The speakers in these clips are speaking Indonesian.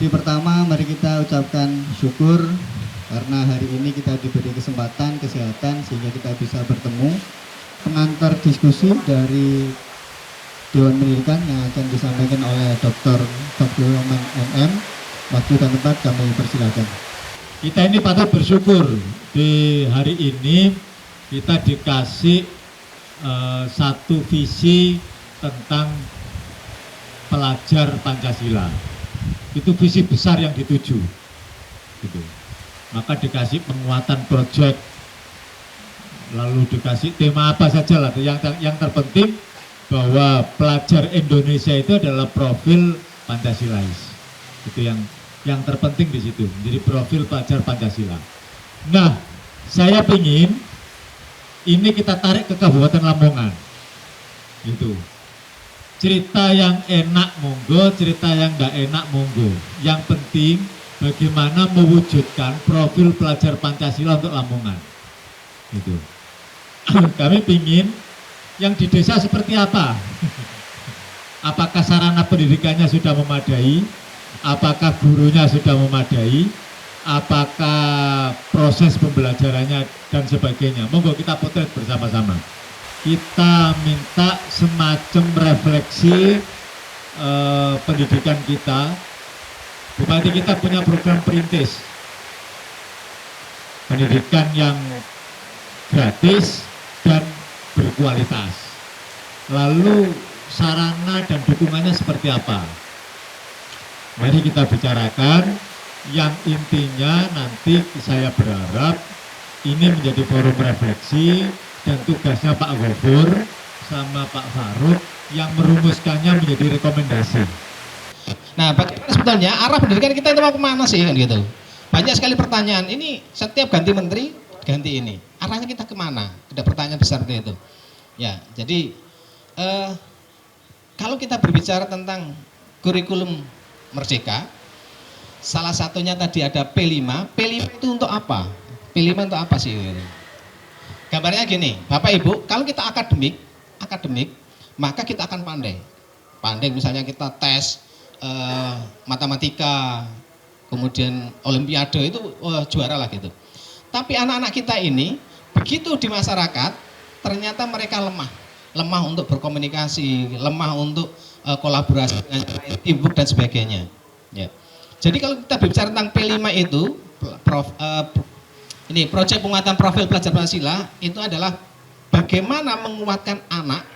Di pertama, mari kita ucapkan syukur karena hari ini kita diberi kesempatan, kesehatan sehingga kita bisa bertemu. Pengantar diskusi dari Dewan Pendidikan yang akan disampaikan oleh Dr. Roman MM. Waktu dan tempat kami persilakan. Kita ini patut bersyukur di hari ini kita dikasih satu visi tentang pelajar Pancasila. Itu visi besar yang dituju. Gitu. Maka dikasih penguatan proyek, lalu dikasih tema apa saja lah. Yang terpenting bahwa pelajar Indonesia itu adalah profil Pancasilais. Itu yang terpenting di situ, menjadi profil pelajar Pancasila. Nah, saya ingin ini kita tarik ke Kabupaten Lamongan. Itu. Cerita yang enak monggo, cerita yang enggak enak monggo. Yang penting bagaimana mewujudkan profil pelajar Pancasila untuk Lamongan. Gitu. Kami ingin yang di desa seperti apa? Apakah sarana pendidikannya sudah memadai? Apakah gurunya sudah memadai? Apakah proses pembelajarannya dan sebagainya? Monggo kita potret bersama-sama. Kita minta semacam refleksi pendidikan kita. Bupati kita punya program perintis pendidikan yang gratis dan berkualitas. Lalu sarana dan dukungannya seperti apa? Mari kita bicarakan. Yang intinya nanti saya berharap ini menjadi forum refleksi dan tugasnya Pak Gofur sama Pak Faruk yang merumuskannya menjadi rekomendasi. Nah, bagaimana sebetulnya arah pendidikan kita itu mau kemana sih kan gitu? Banyak sekali pertanyaan. Ini setiap ganti menteri ganti ini. Arahnya kita kemana? Ada pertanyaan besar seperti itu. Ya, jadi kalau kita berbicara tentang kurikulum merdeka, salah satunya tadi ada P5. P5 itu untuk apa? P5 untuk apa sih? Gambarnya gini, Bapak Ibu, kalau kita akademik, maka kita akan pandai. Pandai misalnya kita tes matematika, kemudian olimpiade itu juara lah gitu. Tapi anak-anak kita ini begitu di masyarakat ternyata mereka lemah untuk berkomunikasi, lemah untuk kolaborasi dengan teamwork dan sebagainya. Ya. Jadi kalau kita berbicara tentang P5 itu, ini proyek penguatan profil pelajar Pancasila itu adalah bagaimana menguatkan anak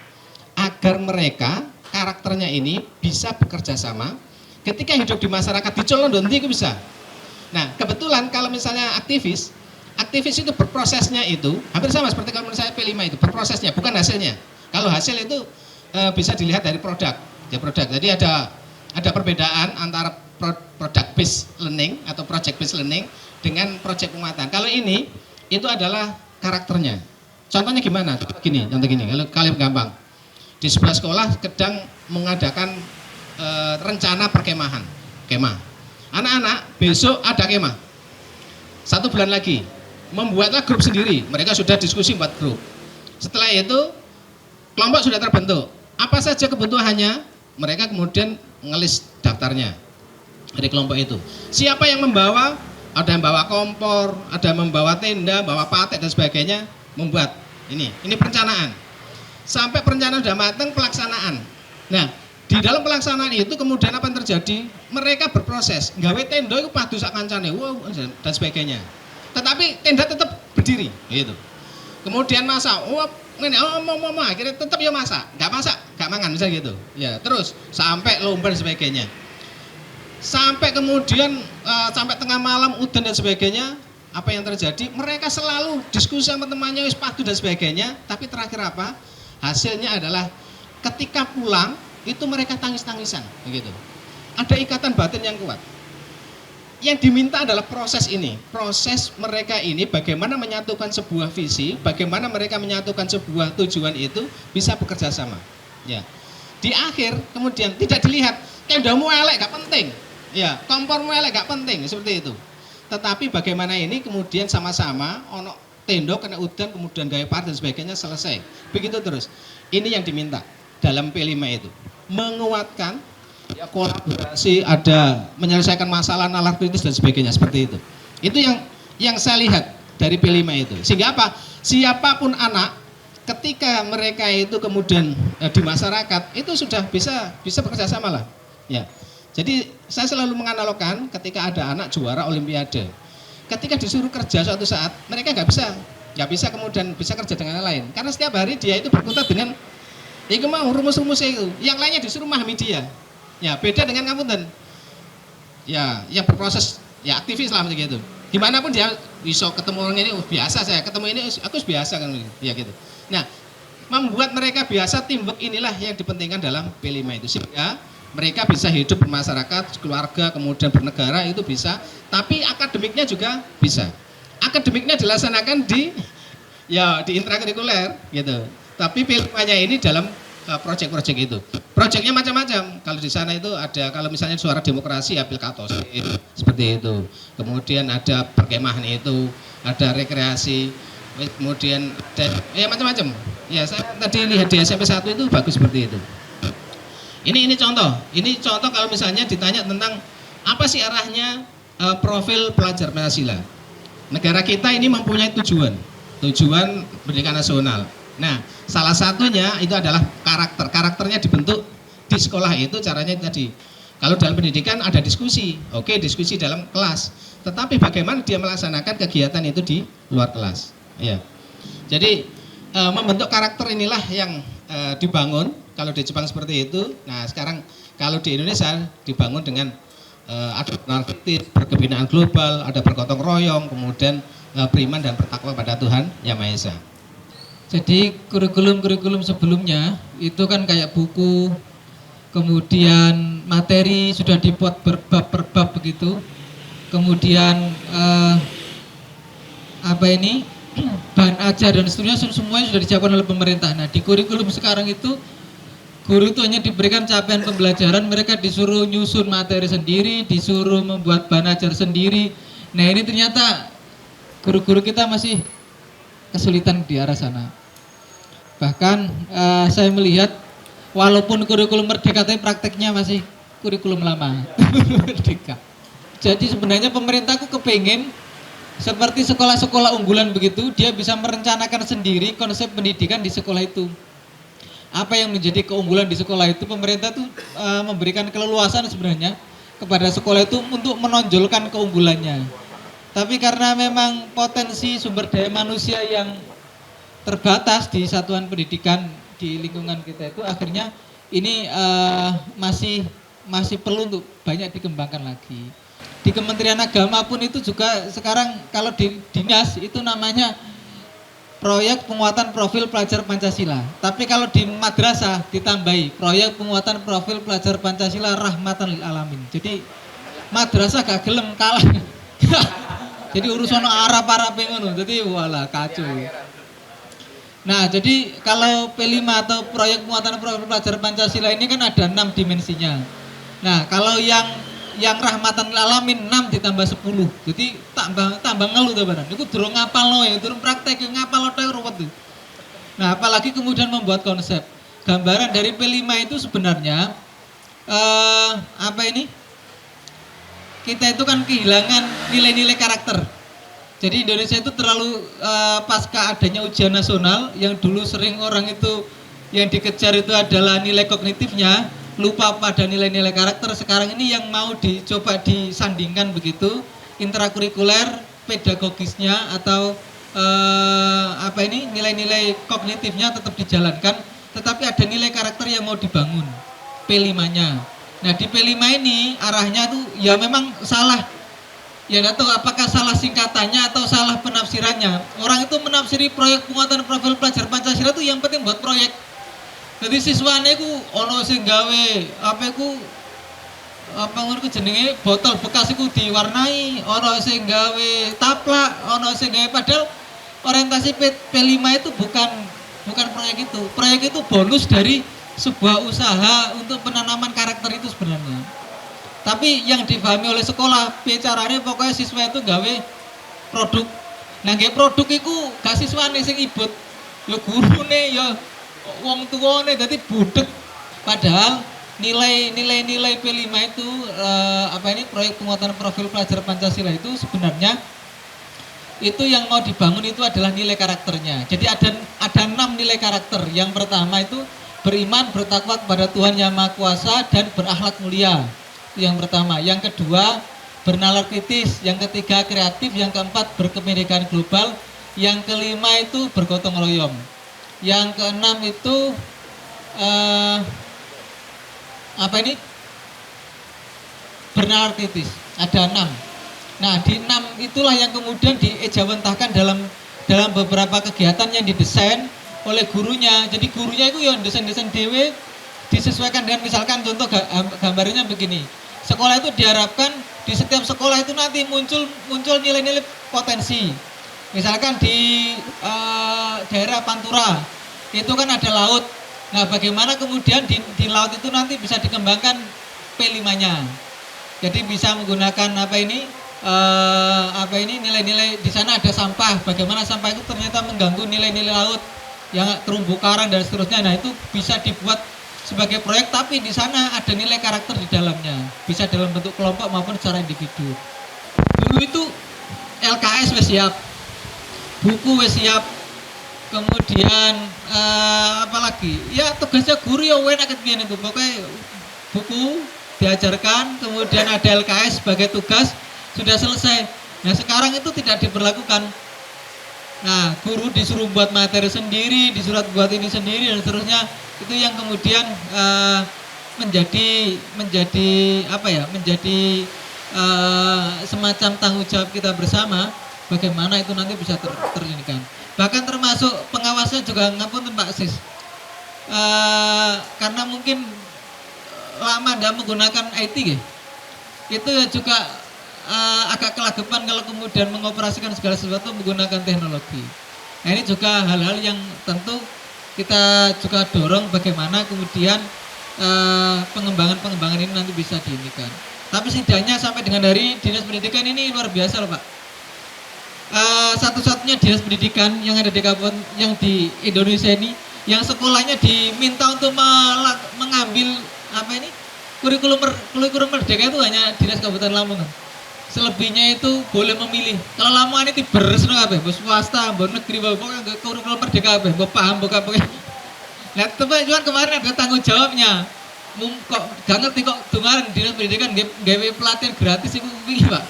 agar mereka karakternya ini bisa bekerja sama ketika hidup di masyarakat di Colondon itu bisa. Nah, kebetulan kalau misalnya aktivis itu berprosesnya itu hampir sama seperti kalau menurut saya P5 itu berprosesnya, bukan hasilnya. Kalau hasil itu bisa dilihat dari produk. Ya produk. Jadi ada perbedaan antara product based learning atau project based learning dengan project penguatan. Kalau ini itu adalah karakternya. Contohnya gimana? Contoh gini. Kalau kalian gampang. Di sebuah sekolah sedang mengadakan rencana perkemahan, kemah. Anak-anak besok ada kemah. 1 bulan lagi membuatlah grup sendiri. Mereka sudah diskusi buat grup. Setelah itu kelompok sudah terbentuk. Apa saja kebutuhannya? Mereka kemudian ngelis daftarnya dari kelompok itu. Siapa yang membawa? Ada yang bawa kompor, ada yang membawa tenda, bawa patek dan sebagainya, membuat ini perencanaan. Sampai perencanaan sudah matang, pelaksanaan. Nah, di dalam pelaksanaan itu kemudian apa yang terjadi? Mereka berproses, nggawe tenda itu padu sak kancane, dan sebagainya. Tetapi tenda tetap berdiri, gitu. Kemudian masak, akhirnya tetap ya masak, nggak mangan misalnya gitu. Ya, terus sampai lomba dan sebagainya. Sampai kemudian sampai tengah malam udan dan sebagainya, apa yang terjadi? Mereka selalu diskusi sama temannya, wis padu dan sebagainya, tapi terakhir apa? Hasilnya adalah ketika pulang itu mereka tangis-tangisan, begitu. Ada ikatan batin yang kuat. Yang diminta adalah proses ini, proses mereka ini bagaimana menyatukan sebuah visi, bagaimana mereka menyatukan sebuah tujuan itu bisa bekerja sama. Ya. Di akhir kemudian tidak dilihat tendamu elek gak penting, ya kompormu elek gak penting seperti itu. Tetapi bagaimana ini kemudian sama-sama ono tendo kena udan kemudian gaya par dan sebagainya selesai. Begitu terus. Ini yang diminta dalam P5 itu menguatkan ya kolaborasi, ada menyelesaikan masalah nalar kritis dan sebagainya seperti itu. Itu yang saya lihat dari P5 itu. Sehingga apa? Siapapun anak ketika mereka itu kemudian di masyarakat itu sudah bisa bekerja sama lah. Ya. Jadi saya selalu menganalogkan ketika ada anak juara olimpiade. Ketika disuruh kerja suatu saat, mereka nggak bisa kemudian bisa kerja dengan yang lain. Karena setiap hari dia itu berkutat dengan itu mau rumus-rumusnya itu. Yang lainnya disuruh memahami dia. Ya, beda dengan ngapunten. Ya, yang berproses ya aktivis lah begitu. Gimana pun dia bisa ketemu orang ini biasa, saya ketemu ini aku biasa kan ya gitu. Nah, membuat mereka biasa, teamwork inilah yang dipentingkan dalam P5 itu, sehingga mereka bisa hidup bermasyarakat, keluarga, kemudian bernegara itu bisa, tapi akademiknya juga bisa. Akademiknya dilaksanakan di intrakurikuler gitu. Tapi P5-nya ini dalam proyek-proyek itu. Proyeknya macam-macam. Kalau di sana itu ada, kalau misalnya suara demokrasi ya Pilkatos seperti itu. Kemudian ada perkemahan itu, ada rekreasi, kemudian ada ya macam-macam. Ya saya tadi lihat di SMP 1 itu bagus seperti itu. Ini contoh. Ini contoh kalau misalnya ditanya tentang apa sih arahnya profil pelajar Pancasila. Negara kita ini mempunyai tujuan pendidikan nasional. Nah, salah satunya itu adalah karakter. Karakternya dibentuk di sekolah itu caranya tadi. Kalau dalam pendidikan ada diskusi, oke, diskusi dalam kelas. Tetapi bagaimana dia melaksanakan kegiatan itu di luar kelas. Ya. Jadi membentuk karakter inilah yang dibangun. Kalau di Jepang seperti itu. Nah, sekarang kalau di Indonesia dibangun dengan ada narkotik, berkebinaan global, ada bergotong royong, kemudian beriman dan bertakwa pada Tuhan Yang Maha Esa. Jadi kurikulum sebelumnya itu kan kayak buku, kemudian materi sudah dibuat berbab begitu, kemudian bahan ajar dan seterusnya semuanya sudah disiapkan oleh pemerintah. Nah, di kurikulum sekarang itu guru itu hanya diberikan capaian pembelajaran, mereka disuruh nyusun materi sendiri, disuruh membuat bahan ajar sendiri. Nah, ini ternyata guru-guru kita masih kesulitan di arah sana. Bahkan saya melihat walaupun kurikulum merdeka tapi prakteknya masih kurikulum lama. Merdeka. Jadi sebenarnya pemerintahku kepengen seperti sekolah-sekolah unggulan begitu, dia bisa merencanakan sendiri konsep pendidikan di sekolah itu. Apa yang menjadi keunggulan di sekolah itu, pemerintah itu memberikan keleluasan sebenarnya kepada sekolah itu untuk menonjolkan keunggulannya. Tapi karena memang potensi sumber daya manusia yang terbatas di satuan pendidikan di lingkungan kita itu, akhirnya ini masih perlu untuk banyak dikembangkan lagi. Di Kementerian Agama pun itu juga sekarang kalau di dinas itu namanya proyek penguatan profil pelajar Pancasila. Tapi kalau di madrasah ditambahi proyek penguatan profil pelajar Pancasila rahmatan lil alamin. Jadi madrasah gak gelem kalah. Jadi urusan Arab ngono. Jadi wala kacau. Nah, jadi kalau P5 atau proyek penguatan profil pelajar Pancasila ini kan ada 6 dimensinya. Nah, kalau yang rahmatan lil alamin 6 ditambah 10. Jadi tambah ngeluh to banan. Iku durung ngapalno ya, durung praktek ya ngapalno tok ruwet. Nah, apalagi kemudian membuat konsep. Gambaran dari P5 itu sebenarnya kita itu kan kehilangan nilai-nilai karakter. Jadi Indonesia itu terlalu pasca adanya ujian nasional yang dulu sering orang itu yang dikejar itu adalah nilai kognitifnya, lupa pada nilai-nilai karakter. Sekarang ini yang mau dicoba disandingkan begitu, intrakurikuler, pedagogisnya atau nilai-nilai kognitifnya tetap dijalankan, tetapi ada nilai karakter yang mau dibangun, P5-nya. Nah, di P5 ini arahnya tuh ya memang salah. Ya enggak tahu apakah salah singkatannya atau salah penafsirannya. Orang itu menafsiri proyek penguatan profil pelajar Pancasila itu yang penting buat proyek. Jadi siswane ku ono sing gawe ngono jenenge botol bekas iku diwarnai, ono sing gawe taplak, ono sing gawe, padahal orientasi P5 itu bukan proyek itu. Proyek itu bonus dari sebuah usaha untuk penanaman karakter itu sebenarnya. Tapi yang dipahami oleh sekolah, caranya pokoknya siswa itu gawe produk. Nah, gawe produk itu gak siswane sing ibut. Ya gurune, ya wong tuwane, dadi budek. Padahal nilai P5 itu proyek penguatan profil pelajar Pancasila itu sebenarnya itu yang mau dibangun itu adalah nilai karakternya. Jadi ada 6 nilai karakter. Yang pertama itu beriman, bertakwa kepada Tuhan Yang Maha Kuasa dan berakhlak mulia. Itu yang pertama. Yang kedua, bernalar kritis. Yang ketiga, kreatif. Yang keempat, berkemerdekaan global. Yang kelima itu bergotong royong. Yang keenam itu bernalar kritis. Ada 6. Nah, di 6 itulah yang kemudian diejawantahkan dalam beberapa kegiatan yang didesain oleh gurunya. Jadi gurunya itu yang desain-desain dewe disesuaikan dengan, misalkan contoh gambarnya begini. Sekolah itu diharapkan di setiap sekolah itu nanti muncul nilai-nilai potensi. Misalkan di daerah Pantura itu kan ada laut. Nah, bagaimana kemudian di laut itu nanti bisa dikembangkan P5-nya. Jadi bisa menggunakan nilai-nilai di sana ada sampah. Bagaimana sampah itu ternyata mengganggu nilai-nilai laut yang terumbu karang dan seterusnya. Nah, itu bisa dibuat sebagai proyek, tapi di sana ada nilai karakter di dalamnya. Bisa dalam bentuk kelompok maupun secara individu. Dulu itu LKS wes siap, buku wes siap, kemudian apalagi ya tugasnya guru ya enak itu, pokoknya buku diajarkan, kemudian ada LKS sebagai tugas, sudah selesai. Nah, sekarang itu tidak diberlakukan. Nah, guru disuruh buat materi sendiri, disuruh buat ini sendiri dan seterusnya. Itu yang kemudian menjadi semacam tanggung jawab kita bersama, bagaimana itu nanti bisa terjadikan. Bahkan termasuk pengawasnya juga ngapun Pak Sis. Karena mungkin lama tidak menggunakan IT ya. Itu ya juga agak kelagapan kalau kemudian mengoperasikan segala sesuatu menggunakan teknologi. Nah, ini juga hal-hal yang tentu kita juga dorong bagaimana kemudian pengembangan ini nanti bisa diinikan. Tapi setidaknya sampai dengan hari Dinas Pendidikan ini luar biasa loh Pak. Satu-satunya dinas pendidikan yang ada di kabupaten yang di Indonesia ini yang sekolahnya diminta untuk mengambil kurikulum merdeka itu hanya Dinas Kabupaten Lamongan. Selebihnya itu boleh memilih. Kalau Lamongan itu beres apa? Swasta, negeri, pokoknya kurikulum merdeka apa? Paham bukan pokoknya. Nah, tapi cuman kemarin ada tanggung jawabnya. Kok gak ngerti kok kemarin Dinas Pendidikan gawe pelatihan gratis itu piye, Pak?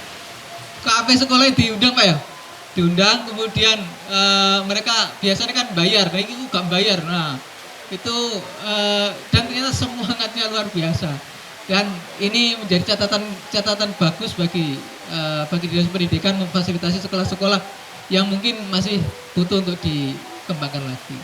Kok apa sekolah diundang, Pak ya? Diundang, kemudian mereka biasanya kan bayar, nah ini gak bayar. Nah, itu dan ternyata semangatnya luar biasa. Dan ini menjadi catatan bagus bagi Dinas Pendidikan memfasilitasi sekolah-sekolah yang mungkin masih butuh untuk dikembangkan lagi.